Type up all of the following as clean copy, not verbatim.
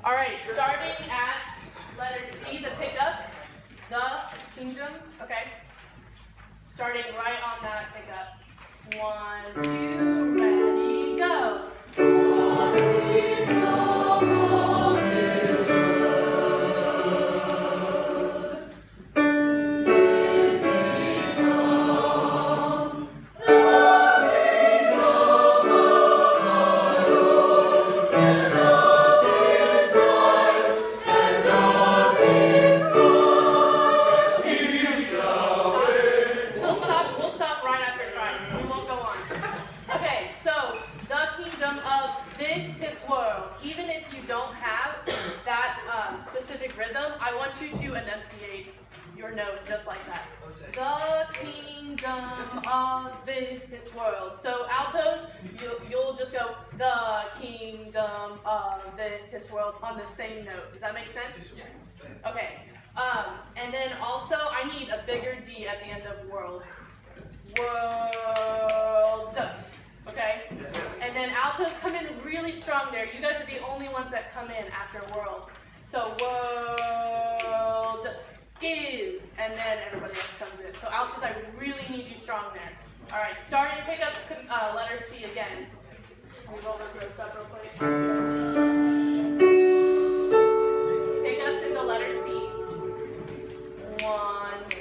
All right, starting at letter C, the pickup, the kingdom, okay? Starting right on that pickup. 1, 2, ready, go. Rhythm, I want you to enunciate your note just like that. The kingdom of this world. So altos, you'll just go, the kingdom of this world on the same note. Does that make sense? Yes. Okay. And then also, I need a bigger D at the end of world. World. Okay? And then altos come in really strong there. You guys are the only ones that come in after world. So world is, and then everybody else comes in. So altos, I really need you strong there. All right, starting pickups to letter C again. Can we roll those notes up real quick? Pickups into letter C. 1, 2.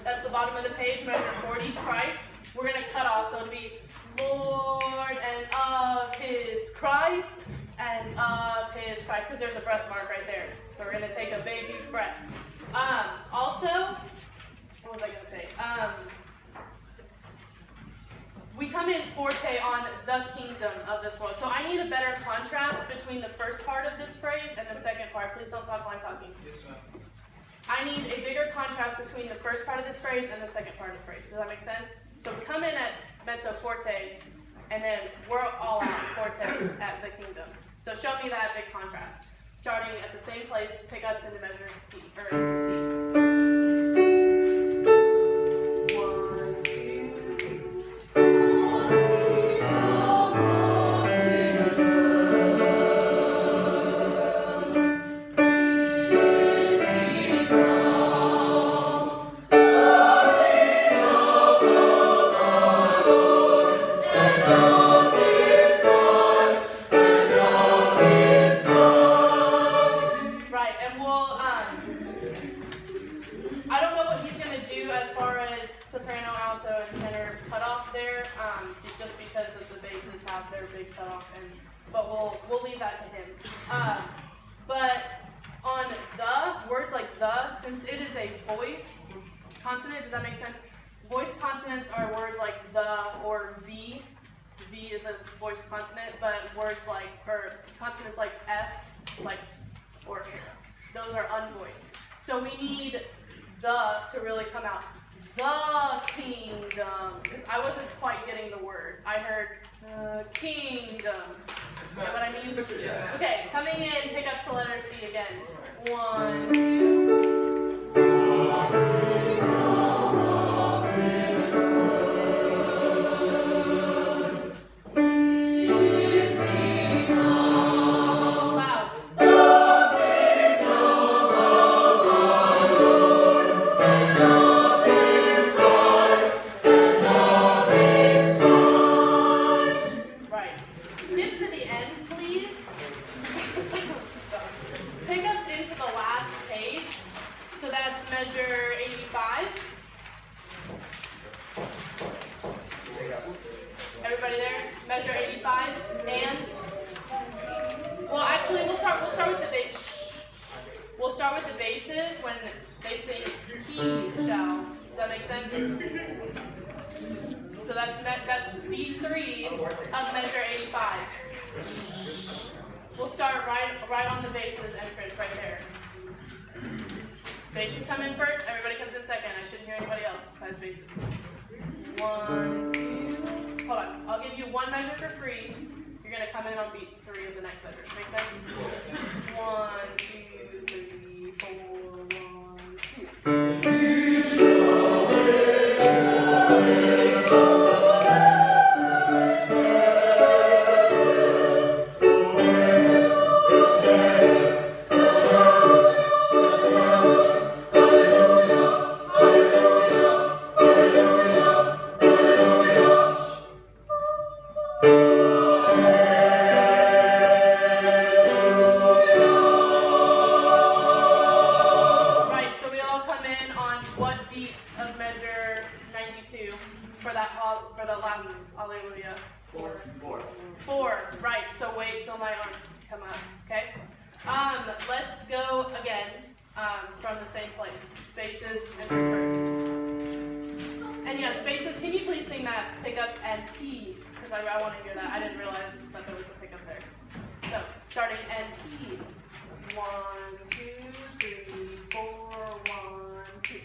That's the bottom of the page, measure 40, Christ. We're going to cut off, so it'll be Lord and of his Christ and of his Christ, because there's a breath mark right there. So we're going to take a big, huge breath. Also, what was I going to say? We come in forte on the kingdom of this world. So I need a better contrast between the first part of this phrase and the second part. Please don't talk while I'm talking. Yes, ma'am. I need a bigger contrast between the first part of this phrase and the second part of the phrase. Does that make sense? So we come in at mezzo forte, and then we're all out forte at the kingdom. So show me that big contrast. Starting at the same place, pickups into measure C, or into C. 1, 2. We'll leave that to him. But on the, words like the, since it is a voiced consonant, does that make sense? Voiced consonants are words like the or V. V is a voiced consonant, but words like, or consonants like F, like, or those are unvoiced. So we need the to really come out. The kingdom. Because I wasn't quite getting the word. I heard kingdom. You know what I mean? Yeah. Okay, coming in, pick up the letter C again. 1, 2. Everybody there? Measure 85. And well, actually, we'll start with the base. We'll start with the bases when they sing he shall. Does that make sense? So that's B3 of measure 85. We'll start right on the bases entrance right there. Basses come in first, everybody comes in second. I shouldn't hear anybody else besides basses. 1, 2, hold on. I'll give you one measure for free. You're going to come in on beat 3 of the next measure. Make sense? 1, 2, 3, 4, 1, 2. For the last Hallelujah. 4. Right. So wait till my arms come up. Okay. Let's go again from the same place. Basses and first. And yes, basses. Can you please sing that pickup and P? Because I want to hear that. I didn't realize that there was a pickup there. So starting and P. 1, 2, 3, 4. 1, 2.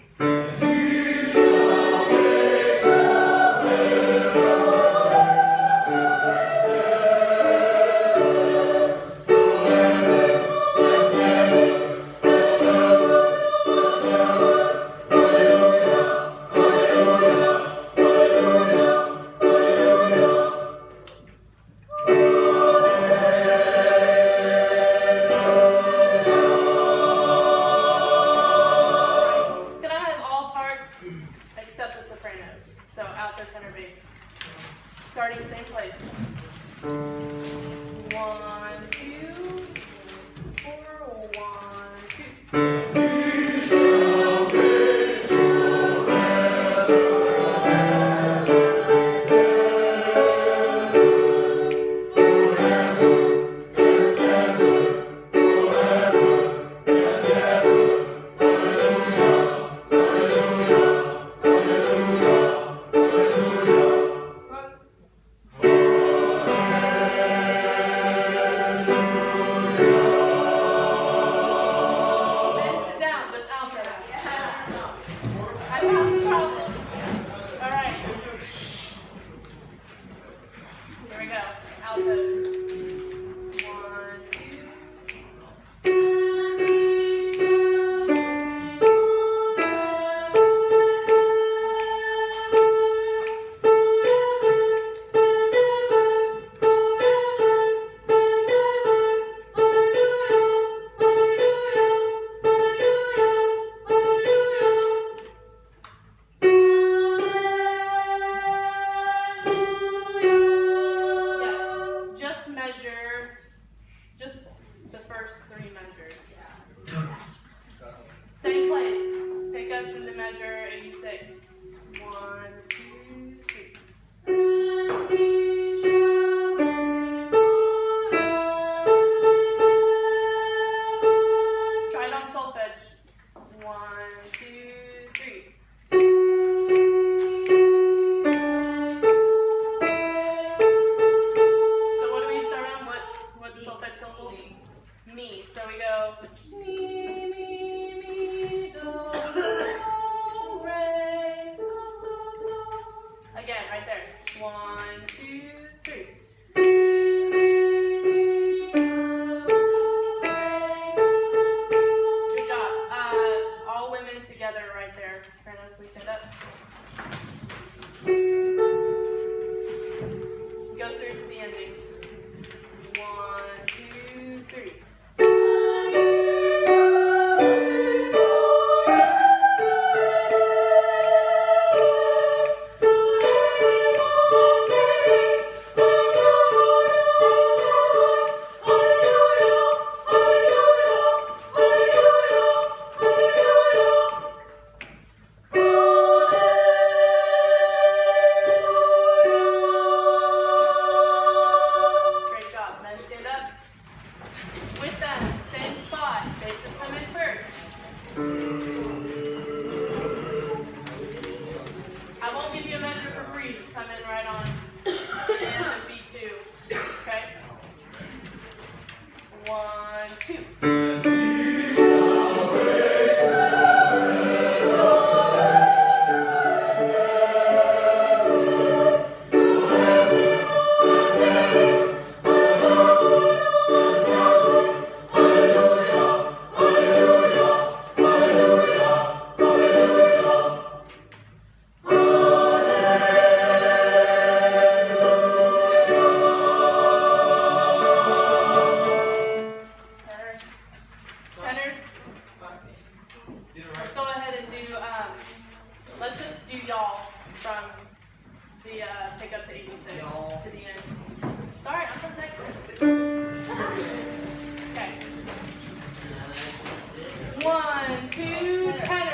Starting same place. 1, 2, 4, 1, 2. Here we go. Altos. 1, 2. Just the first 3 measures. Same place. Pickups into measure 86. 1, 2, 3. Try it on solfege. 1, 2, 3. Solfege syllable? Mi. So we go mi, mi, mi, do, do, re, so, so, so. Again, right there. 1, 2, 3. Good job. All women together right there. Sopranos, please stand up. Go through to the ending. 1, 2, 3. let's go ahead and do, let's just do y'all from the pickup to 86 to the end. Sorry, I'm from Texas. Okay. 1, 2, tenors.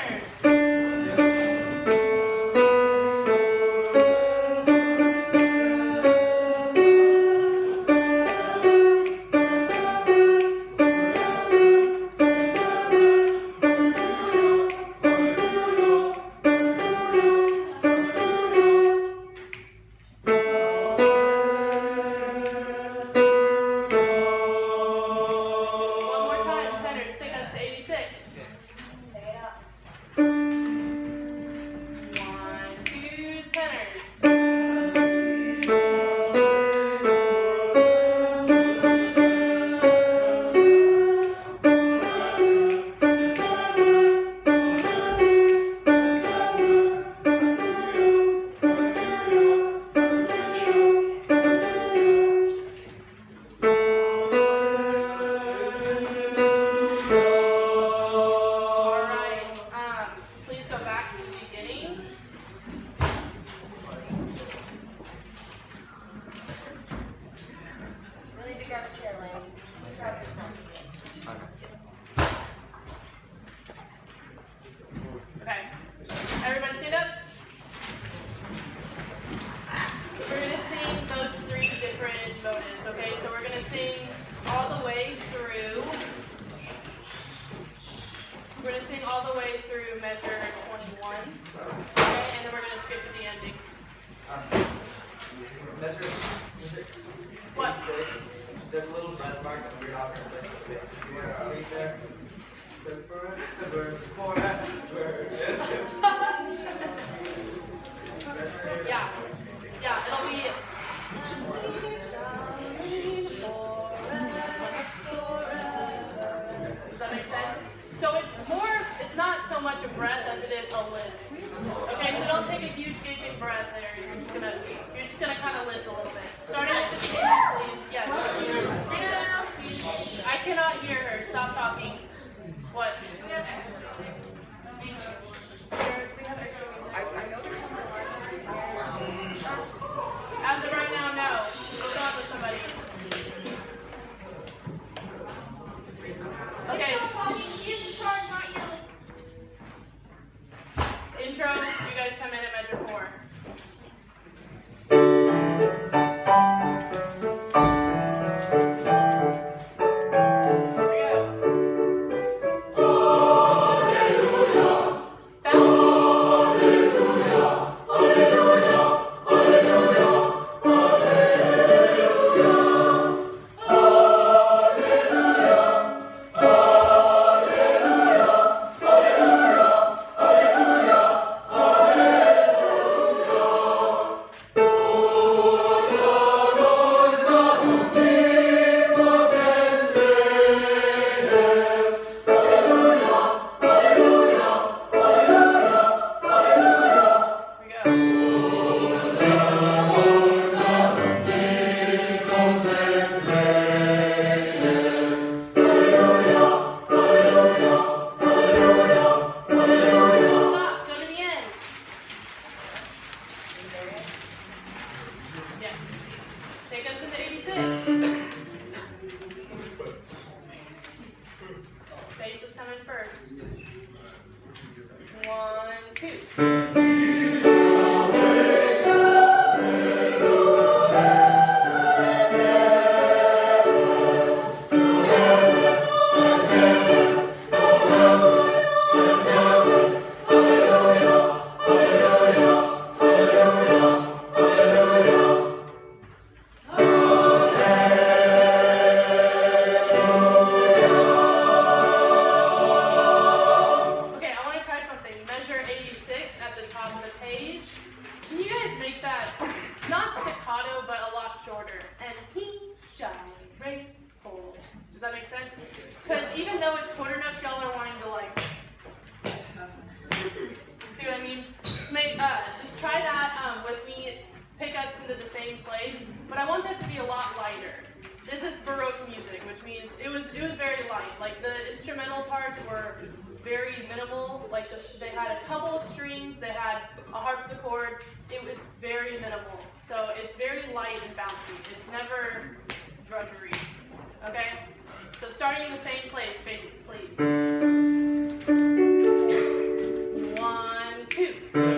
This is Baroque music, which means it was very light. Like the instrumental parts were very minimal. Like they had a couple of strings, they had a harpsichord. It was very minimal. So it's very light and bouncy. It's never drudgery. Okay? So starting in the same place, basses, please. 1, 2.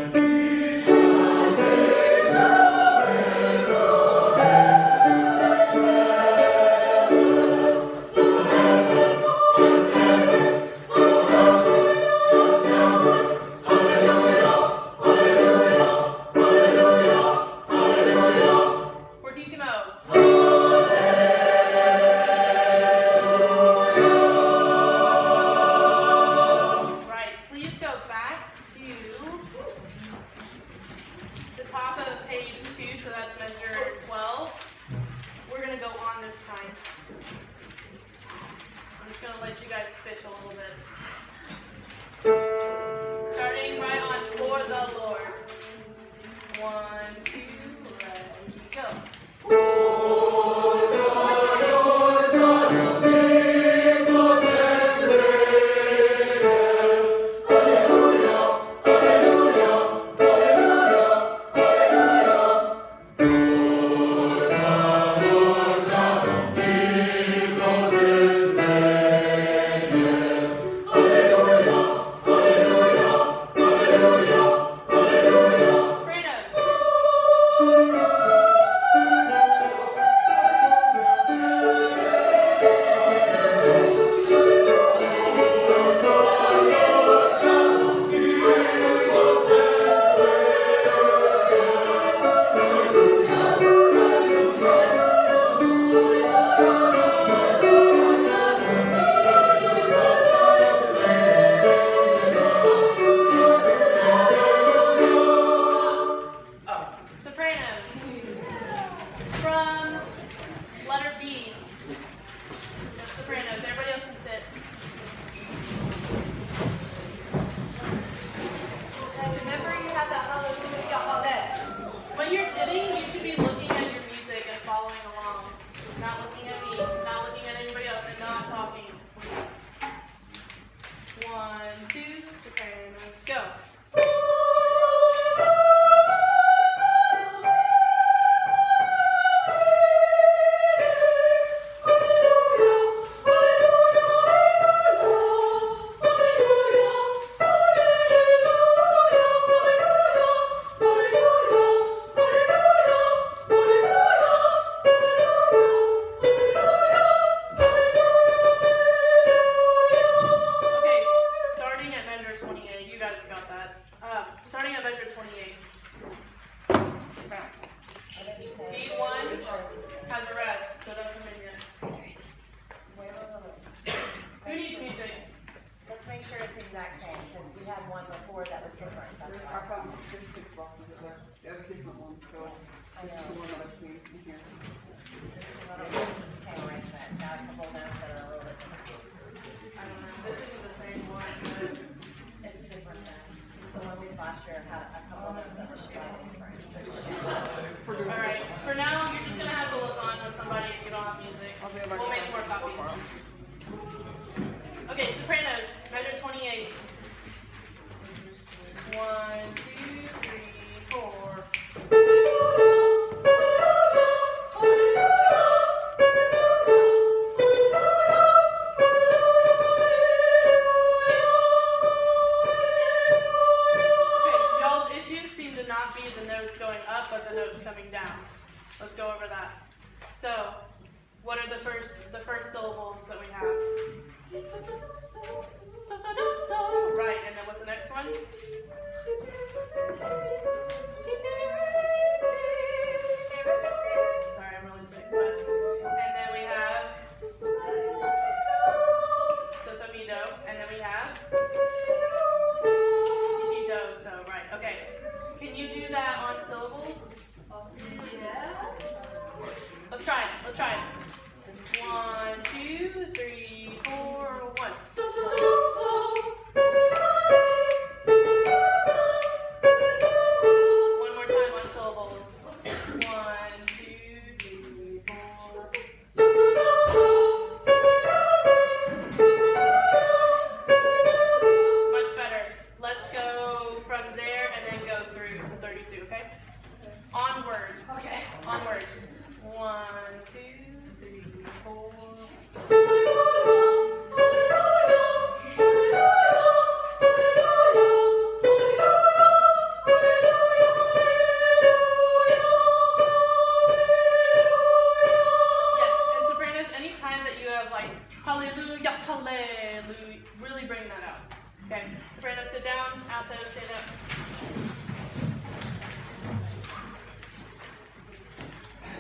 sit down. Alto, stand up.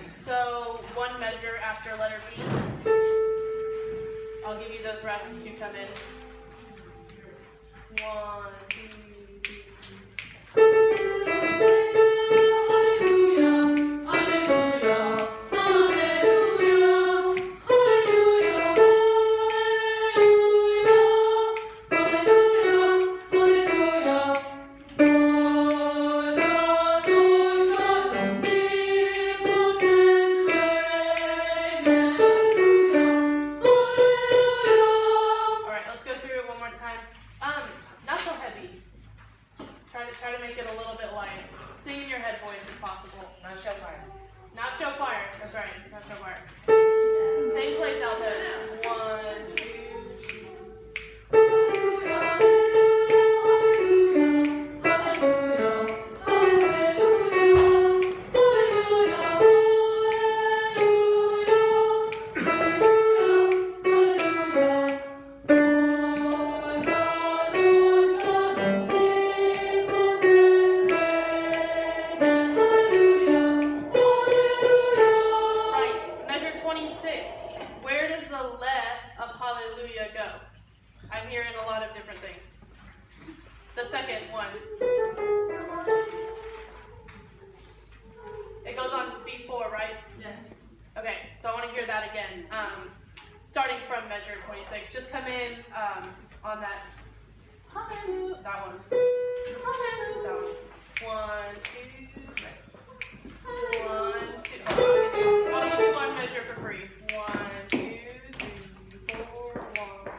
So one measure after letter B. I'll give you those reps as you come in. 1, 2, Try to make it a little bit light. Sing in your head voice if possible. Not show choir. Not show choir. That's right. Not show choir. Same place, altos. 1, 2. Where does the le of hallelujah go? I'm hearing a lot of different things. The second one. It goes on B4, right? Yes. Okay, so I want to hear that again. Starting from measure 26. Just come in on that. Hallelujah. That one. Hallelujah. That one. 1, 2. 1, 2. I'll give you one measure for free. 1, 2, 3, 4, 1.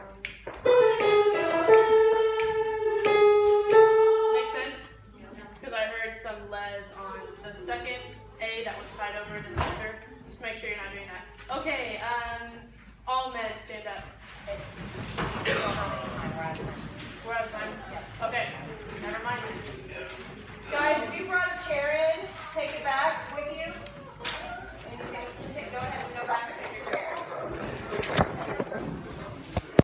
Make sense? Because I heard some les on the second A that was tied over the measure. Just make sure you're not doing that. Okay, all men stand up.